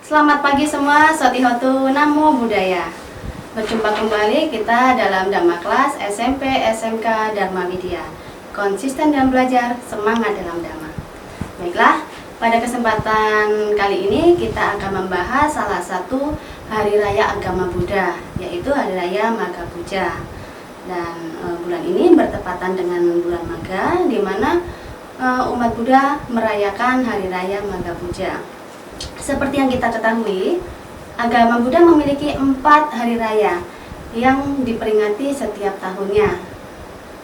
Selamat pagi semua, Sotihotu Namo Buddhaya. Berjumpa kembali kita dalam Dhamma Kelas SMP SMK Dharma Widya. Konsisten dalam belajar, semangat dalam Dhamma. Baiklah, pada kesempatan kali ini kita akan membahas salah satu hari raya agama Buddha, yaitu hari raya Magha Puja. Dan bulan ini bertepatan dengan bulan Magha, di mana umat Buddha merayakan hari raya Magha Puja. Seperti yang kita ketahui, agama Buddha memiliki 4 hari raya yang diperingati setiap tahunnya.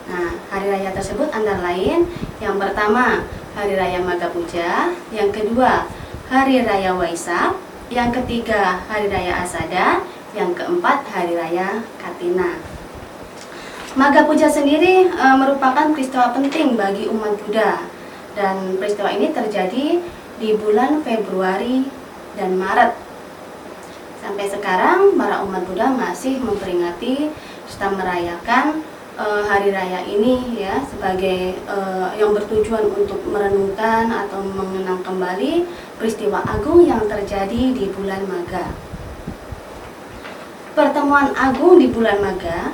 Nah, hari raya tersebut antara lain, yang pertama hari raya Magha Puja, yang kedua hari raya Waisak, yang ketiga hari raya Asada, yang keempat hari raya Katina. Magha Puja sendiri merupakan peristiwa penting bagi umat Buddha, dan peristiwa ini terjadi di bulan Februari dan Maret. Sampai sekarang para umat Buddha masih memperingati serta merayakan hari raya ini ya, sebagai yang bertujuan untuk merenungkan atau mengenang kembali peristiwa agung yang terjadi di bulan Magha. Pertemuan agung di bulan Magha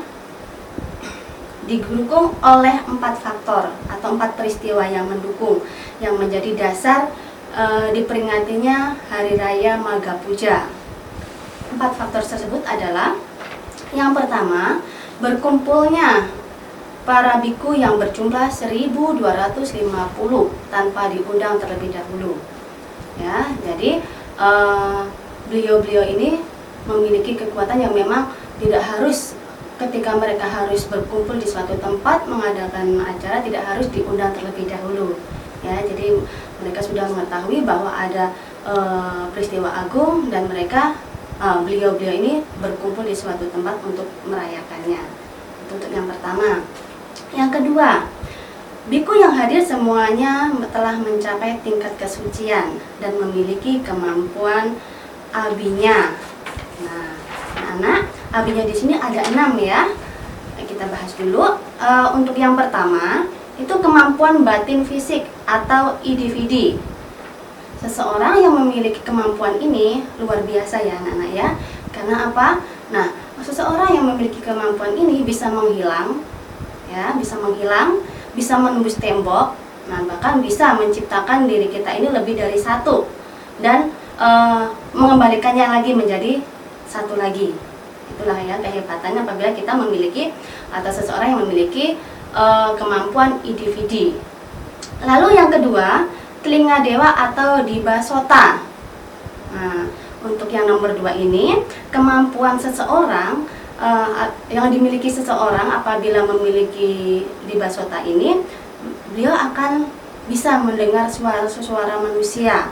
didukung oleh 4 faktor atau 4 peristiwa yang mendukung, yang menjadi dasar diperingatinya hari raya Magha Puja. 4 faktor tersebut adalah: yang pertama, berkumpulnya para biku yang berjumlah 1250 tanpa diundang terlebih dahulu. Ya, jadi beliau-beliau ini memiliki kekuatan yang memang tidak harus ketika mereka harus berkumpul di suatu tempat mengadakan acara, tidak harus diundang terlebih dahulu. Ya, jadi mereka sudah mengetahui bahwa ada peristiwa agung dan mereka beliau-beliau ini berkumpul di suatu tempat untuk merayakannya. Itu untuk yang pertama. Yang kedua, biku yang hadir semuanya telah mencapai tingkat kesucian dan memiliki kemampuan abinya. Nah, anak-anak, abinya di sini ada 6 ya. Kita bahas dulu. Untuk yang pertama, itu kemampuan batin fisik atau individu. Seseorang yang memiliki kemampuan ini luar biasa ya anak-anak ya. Karena apa? Nah, seseorang yang memiliki kemampuan ini bisa menghilang, ya, bisa menembus tembok, nah bahkan bisa menciptakan diri kita ini lebih dari satu dan mengembalikannya lagi menjadi satu lagi. Itulah ya kehebatannya apabila kita memiliki atau seseorang yang memiliki kemampuan individu. Lalu yang kedua, telinga dewa atau dibasota. Nah, untuk yang nomor 2 ini, kemampuan seseorang yang dimiliki seseorang apabila memiliki dibasota ini, beliau akan bisa mendengar suara manusia.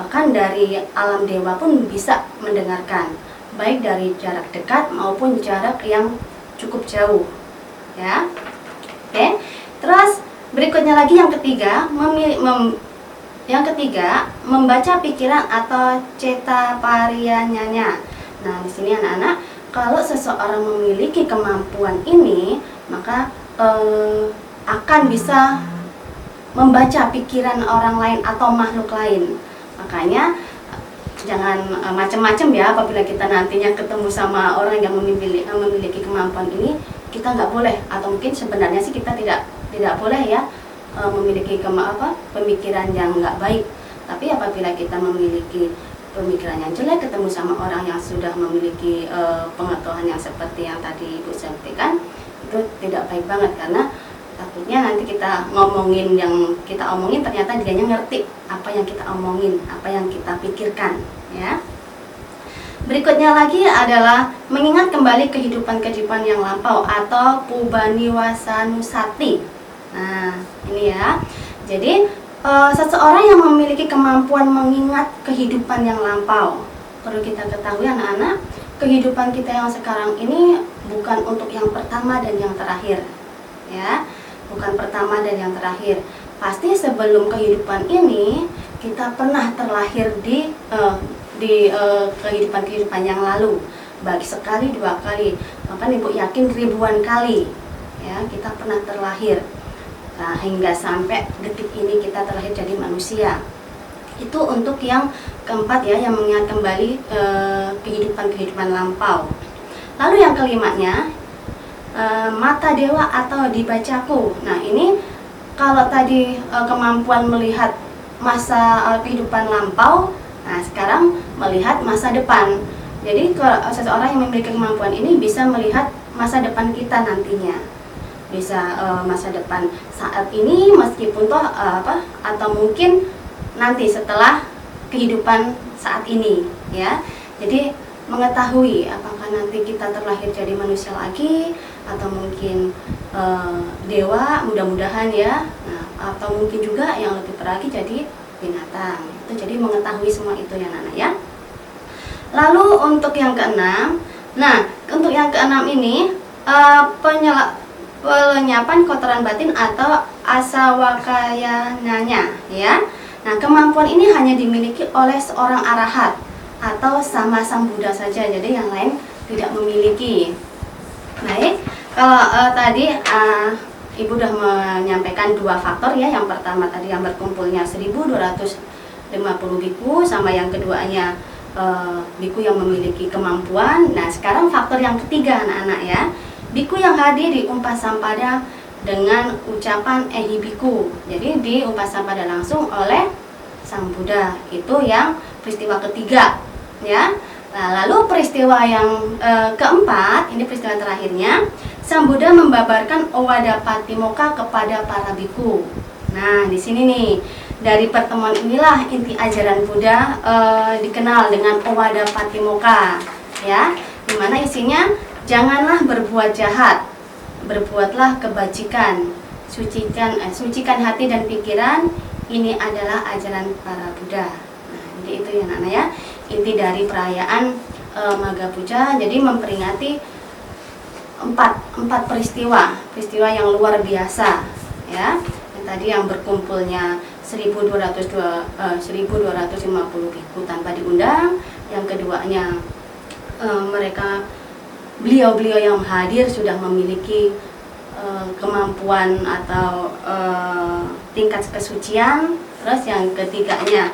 Bahkan dari alam dewa pun bisa mendengarkan, baik dari jarak dekat maupun jarak yang cukup jauh. Ya. Oke, terus berikutnya lagi yang ketiga, membaca pikiran atau ceta pariyanyanya. Nah, di sini anak-anak, kalau seseorang memiliki kemampuan ini, maka akan bisa membaca pikiran orang lain atau makhluk lain. Makanya jangan macam-macam ya apabila kita nantinya ketemu sama orang yang memiliki kemampuan ini. Kita nggak boleh, atau mungkin sebenarnya sih kita tidak boleh ya memiliki pemikiran yang nggak baik. Tapi apabila kita memiliki pemikiran yang jelek, ketemu sama orang yang sudah memiliki pengetahuan yang seperti yang tadi Ibu sampaikan, itu tidak baik banget, karena takutnya nanti kita ngomongin yang kita omongin ternyata dianya ngerti apa yang kita omongin, apa yang kita pikirkan ya. Berikutnya lagi adalah mengingat kembali kehidupan-kehidupan yang lampau atau Pubaniwasanusati. Nah, ini ya. Jadi seseorang yang memiliki kemampuan mengingat kehidupan yang lampau. Perlu kita ketahui anak-anak, kehidupan kita yang sekarang ini bukan untuk yang pertama dan yang terakhir. Ya, bukan pertama dan yang terakhir. Pasti sebelum kehidupan ini kita pernah terlahir di kehidupan yang lalu, baik sekali, 2 kali, bahkan Ibu yakin ribuan kali ya kita pernah terlahir. Nah, hingga sampai detik ini kita terlahir jadi manusia. Itu untuk yang keempat ya, yang mengingat kembali kehidupan lampau. Lalu yang kelimanya, mata dewa atau dibacaku. Nah ini kalau tadi kemampuan melihat masa kehidupan lampau, nah sekarang melihat masa depan. Jadi kalau seseorang yang memiliki kemampuan ini bisa melihat masa depan kita nantinya, bisa masa depan saat ini meskipun toh atau mungkin nanti setelah kehidupan saat ini ya. Jadi mengetahui apakah nanti kita terlahir jadi manusia lagi atau mungkin dewa, mudah-mudahan ya. Nah, atau mungkin juga yang lebih parah lagi jadi binatang. Itu jadi mengetahui semua itu ya Nana ya. Lalu untuk yang keenam, nah untuk yang keenam ini penyenyapan kotoran batin atau asawakayananya ya. Nah kemampuan ini hanya dimiliki oleh seorang arahat atau sama sang Buddha saja, jadi yang lain tidak memiliki. Baik, kalau tadi Ibu sudah menyampaikan dua faktor ya. Yang pertama tadi yang berkumpulnya 1250 biku, sama yang keduanya biku yang memiliki kemampuan. Nah sekarang faktor yang ketiga anak-anak ya, biku yang hadir di Upasampada dengan ucapan biku. Jadi di Upasampada langsung oleh sang Buddha, itu yang peristiwa ketiga ya. Nah lalu peristiwa yang keempat, ini peristiwa terakhirnya, sang Buddha membabarkan Owada Patimokkha kepada para biku. Nah di sini nih, dari pertemuan inilah inti ajaran Buddha dikenal dengan Owada Patimokkha ya, dimana isinya janganlah berbuat jahat, berbuatlah kebajikan, sucikan hati dan pikiran, ini adalah ajaran para Buddha. Nah jadi itu ya Nana ya, inti dari perayaan Magha Puja. Jadi memperingati empat peristiwa yang luar biasa ya. Yang tadi yang berkumpulnya 1250 biku tanpa diundang. Yang keduanya beliau-beliau yang hadir sudah memiliki kemampuan atau tingkat kesucian. Terus yang ketiganya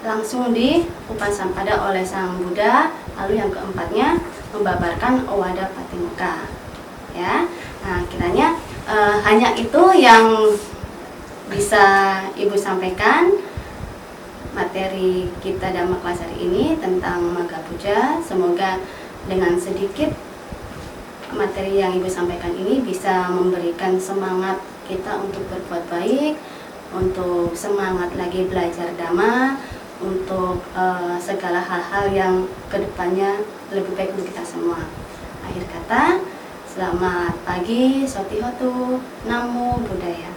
langsung di Upasampada oleh sang Buddha. Lalu yang keempatnya membabarkan Owada Patimokkha ya. Nah kiranya hanya itu yang bisa Ibu sampaikan materi kita Dhamma kelas hari ini tentang Magha Puja. Semoga dengan sedikit materi yang Ibu sampaikan ini bisa memberikan semangat kita untuk berbuat baik, untuk semangat lagi belajar Dhamma, untuk segala hal-hal yang kedepannya lebih baik untuk kita semua. Akhir kata, selamat pagi, Sotihotu, Namo Buddhaya.